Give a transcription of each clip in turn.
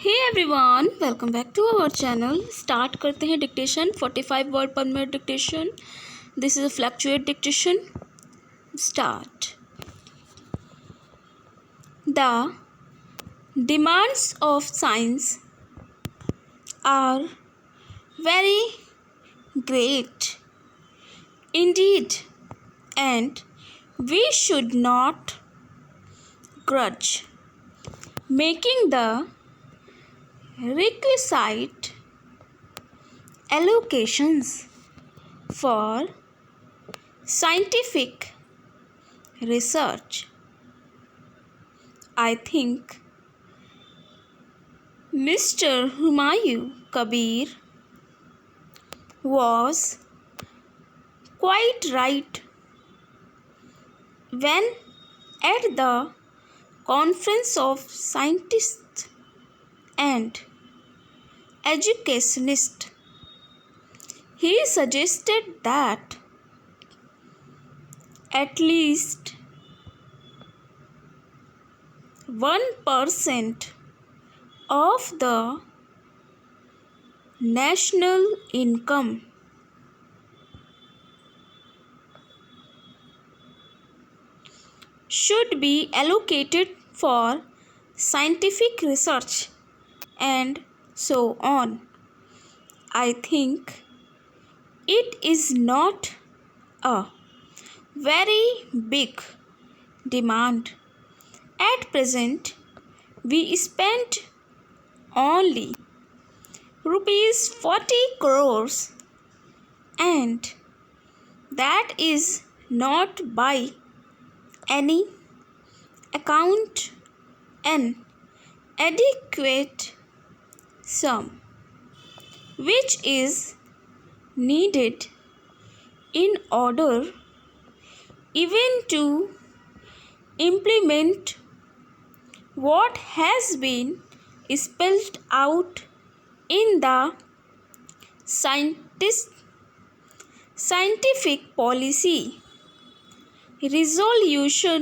Hey everyone, welcome back to our channel. Start करते हैं dictation. 45 word पर minute dictation. This is a fluctuate dictation. Start. The demands of science are very great indeed, and we should not grudge making the requisite allocations for scientific research. I think Mr. Humayun Kabir was quite right when at the conference of scientists and educationists he suggested that at least 1% of the national income should be allocated for scientific research and so on. I think it is not a very big demand. At present, we spend only rupees 40 crores, and that is not by any account an adequate sum which is needed in order even to implement what has been spelled out in the scientific policy resolution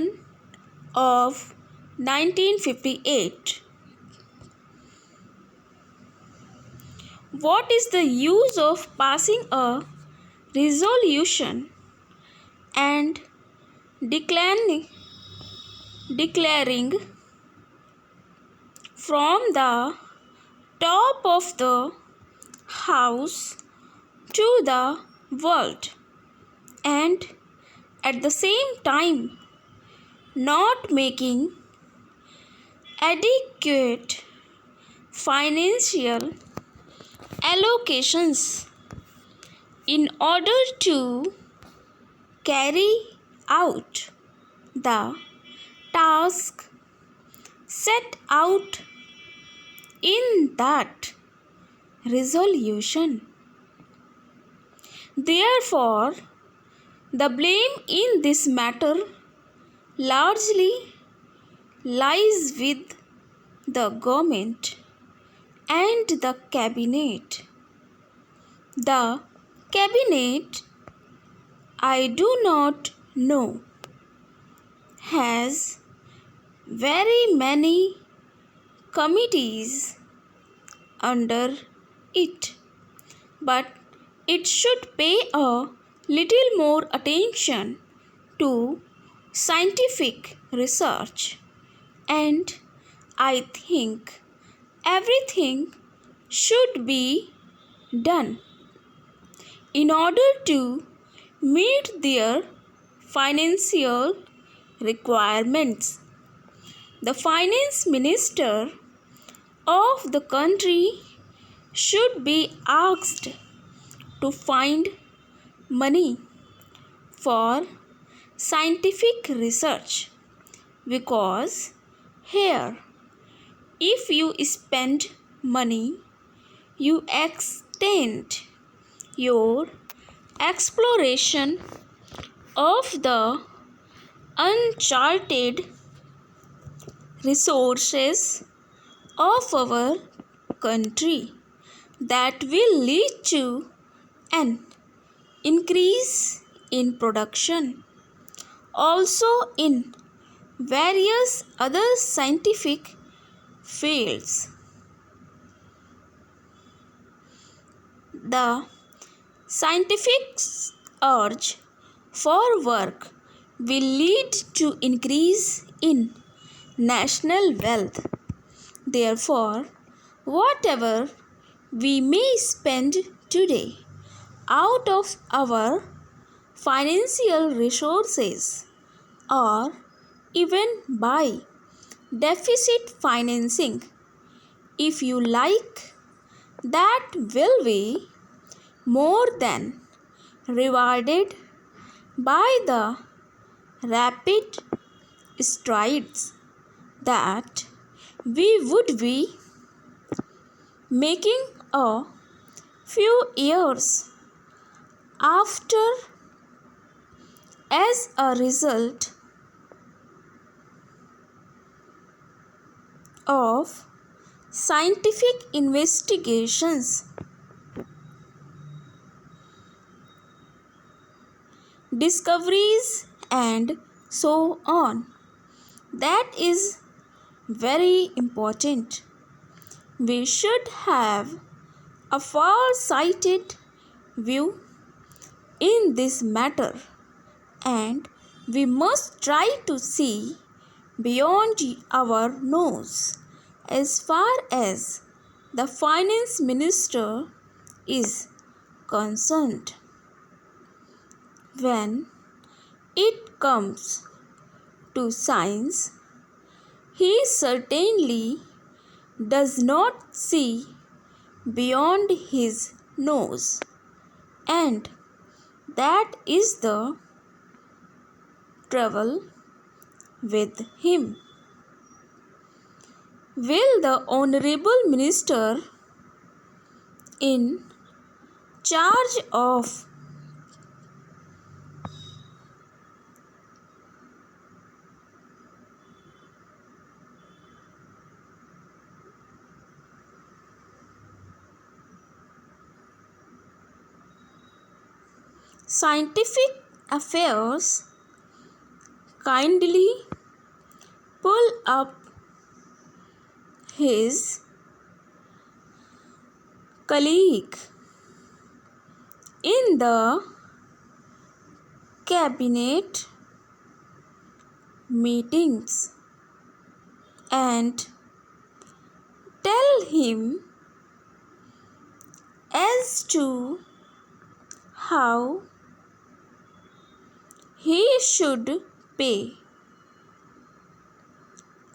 of 1958. What is the use of passing a resolution and declaring from the top of the house to the world, and at the same time not making adequate financial allocations in order to carry out the task set out in that resolution. Therefore, the blame in this matter largely lies with the government and the cabinet. The cabinet, I do not know, has very many committees under it, but it should pay a little more attention to scientific research, and I think everything should be done in order to meet their financial requirements. The finance minister of the country should be asked to find money for scientific research, because here, if you spend money, you extend your exploration of the uncharted resources of our country. That will lead to an increase in production. Also, in various other scientific fields, the scientific urge for work will lead to increase in national wealth. Therefore, whatever we may spend today out of our financial resources or even by deficit financing, if you like, that will be more than rewarded by the rapid strides that we would be making a few years after as a result of scientific investigations, discoveries, and so on. That is very important. We should have a far-sighted view in this matter, and we must try to see beyond our nose as far as the finance minister is concerned. When it comes to science, he certainly does not see beyond his nose, and that is the trouble with him. Will the honorable minister in charge of scientific affairs kindly pull up his colleague in the cabinet meetings and tell him as to how he should pay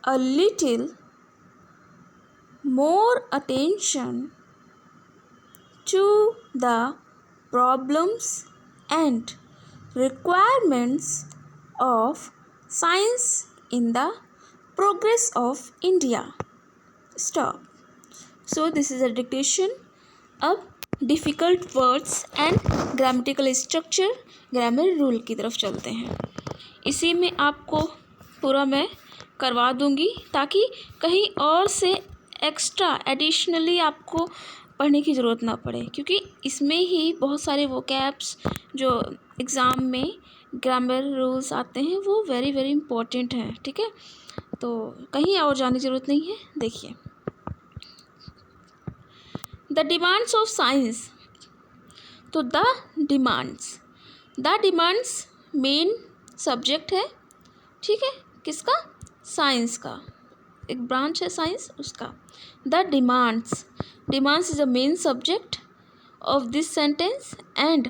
a little more attention to the problems and requirements of science in the progress of India. Stop. So this is a dictation. अब difficult words and grammatical structure grammar rule की तरफ चलते हैं. इसी में आपको पूरा मैं करवा दूंगी ताकि कहीं और से एक्स्ट्रा एडिशनली आपको पढ़ने की ज़रूरत ना पड़े, क्योंकि इसमें ही बहुत सारे वोकैब्स जो एग्ज़ाम में ग्रामर रूल्स आते हैं वो वेरी वेरी इंपॉर्टेंट हैं. ठीक है, तो कहीं और जाने की ज़रूरत नहीं है. देखिए, द डिमांड्स ऑफ साइंस. तो द डिमांड्स मेन सब्जेक्ट है. ठीक है, किसका? साइंस का. एक ब्रांच है साइंस, उसका. The demands is the main subject of this sentence and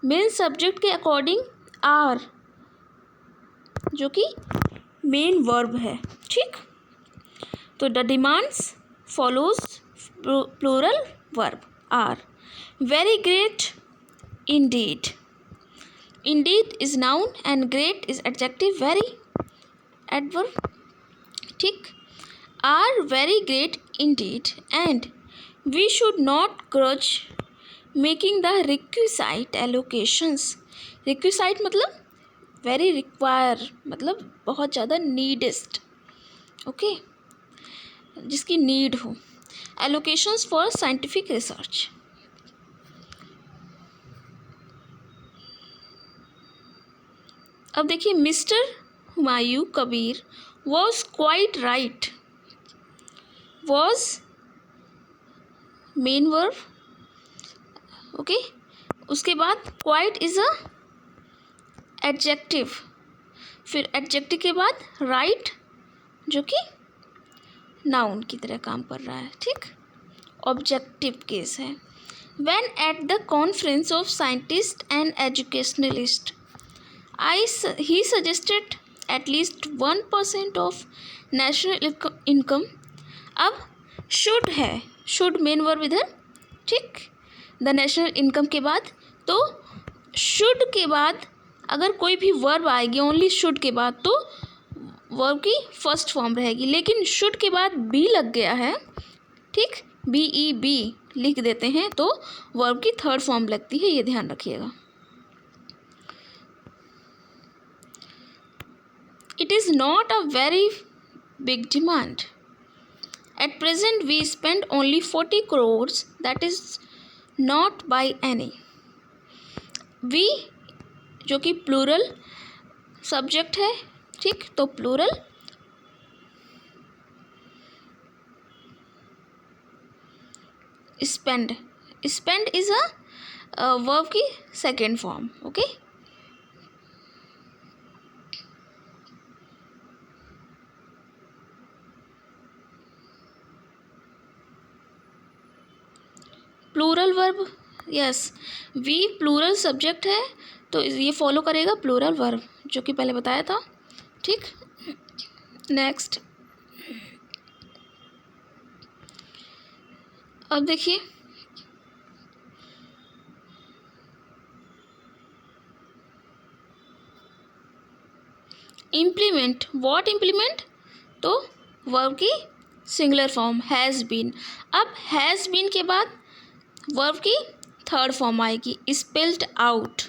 main subject के अकॉर्डिंग आर, जो कि मेन वर्ब है. ठीक, तो the demands follows plural verb are very great indeed. Indeed is noun and great is adjective. Very adverb. ठीक, are very great indeed and we should not grudge making the requisite allocations. requisite मतलब very require, मतलब बहुत ज़्यादा needest. Okay, जिसकी need हो. Allocations for scientific research. अब देखिए, mister Humayun Kabir was quite right. Was main verb, okay. उसके बाद क्वाइट इज अ एडजेक्टिव, फिर एडजेक्टिव के बाद राइट जो कि नाउन की तरह काम कर रहा है, ठीक। ऑब्जेक्टिव केस है। When at the conference of scientist and educationalist he suggested at least 1% of national income। अब शुड है, शुड मेन वर्ब इधर, ठीक। द नेशनल इनकम के बाद, तो शुड के बाद अगर कोई भी वर्ब आएगी ओनली शुड के बाद तो वर्ब की फर्स्ट फॉर्म रहेगी, लेकिन शुड के बाद बी लग गया है, ठीक, BEB लिख देते हैं तो वर्ब की थर्ड फॉर्म लगती है, ये ध्यान रखिएगा। It is not a very big demand. At present, we spend only 40 crores. That is not by any. We जो कि प्लूरल सब्जेक्ट है, ठीक, तो plural spend, spend is a verb की second form, okay. Plural verb, yes, we plural subject है तो ये follow करेगा प्लूरल वर्ब जो कि पहले बताया था, ठीक। नेक्स्ट, अब देखिए इम्प्लीमेंट, व्हाट इम्प्लीमेंट, तो वर्ब की सिंगुलर फॉर्म हैज़ बीन। अब हैज़ बीन के बाद वर्ब की थर्ड फॉर्म आएगी स्पेल्ड आउट,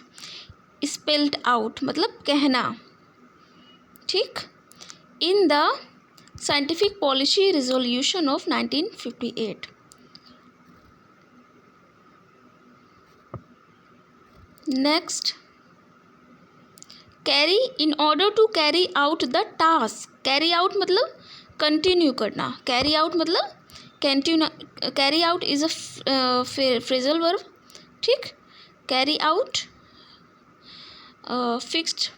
स्पेल्ड आउट मतलब कहना, ठीक। In the scientific policy resolution of 1958। Next, carry, in order to carry out the task, carry out मतलब कंटिन्यू करना, कैरी आउट मतलब carry out is a phrasal verb, ठीक। Carry out fixed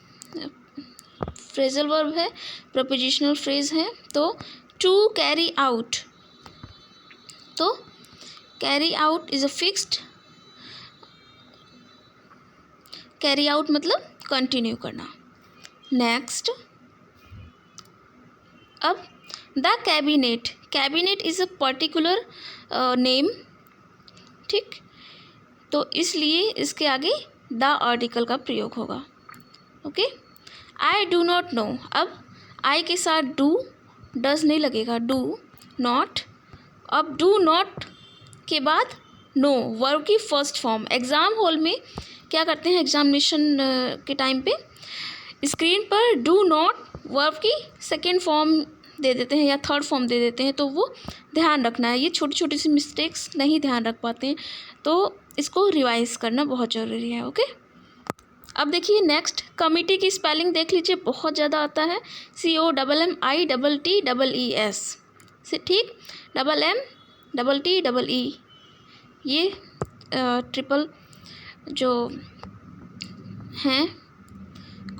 phrasal verb है, prepositional phrase है, तो to carry out, तो carry out is a fixed, carry out मतलब continue करना। नेक्स्ट, अब the cabinet, cabinet is a particular name, ठीक, तो इसलिए इसके आगे द आर्टिकल का प्रयोग होगा, okay. I do not know, अब आई के साथ डू, डज नहीं लगेगा, डू नॉट, अब डू नॉट के बाद नो, वर्ब की फर्स्ट फॉर्म। एग्ज़ाम हॉल में क्या करते हैं, एग्जामिनेशन के टाइम पे स्क्रीन पर डू नॉट वर्ब की सेकेंड फॉर्म दे देते हैं या थर्ड फॉर्म दे देते हैं, तो वो ध्यान रखना है, ये छोटी छोटी सी मिस्टेक्स नहीं ध्यान रख पाते हैं, तो इसको रिवाइज करना बहुत ज़रूरी है, ओके। अब देखिए नेक्स्ट, कमिटी की स्पेलिंग देख लीजिए, बहुत ज़्यादा आता है, COMMITTEES से, ठीक, MM TTE, ये ट्रिपल जो हैं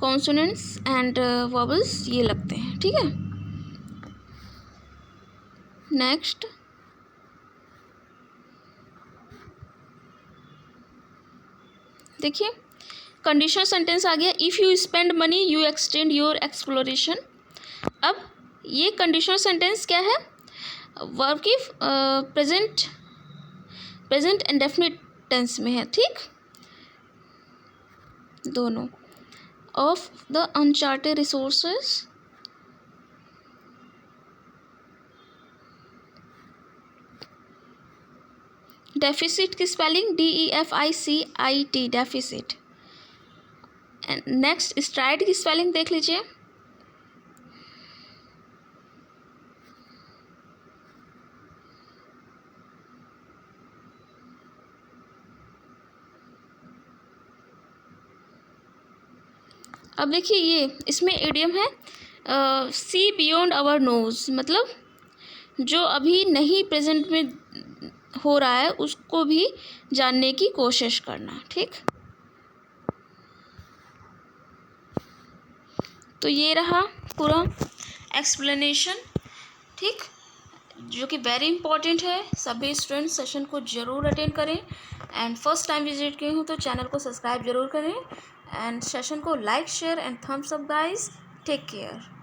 कॉन्सोनेंट्स एंड वॉवल्स ये लगते हैं, ठीक है। नेक्स्ट, देखिए कंडीशनल सेंटेंस आ गया, if you spend money you extend your exploration. अब ये कंडीशनल सेंटेंस क्या है, वर्ब की प्रेजेंट इंडेफिनिट टेंस में है, ठीक, दोनों। Of the uncharted resources, deficit की spelling DEFICIT, deficit. And next, stride की स्पेलिंग देख लीजिए, अब देखिए ये इसमें इडियम है सी बियॉन्ड आवर नोज, मतलब जो अभी नहीं प्रेजेंट में हो रहा है उसको भी जानने की कोशिश करना। ठीक, तो ये रहा पूरा एक्सप्लेनेशन। ठीक, जो कि वेरी इंपॉर्टेंट है। सभी स्टूडेंट सेशन को ज़रूर अटेंड करें एंड फर्स्ट टाइम विजिट किए हो तो चैनल को सब्सक्राइब जरूर करें एंड सेशन को like share and thumbs up guys. Take care.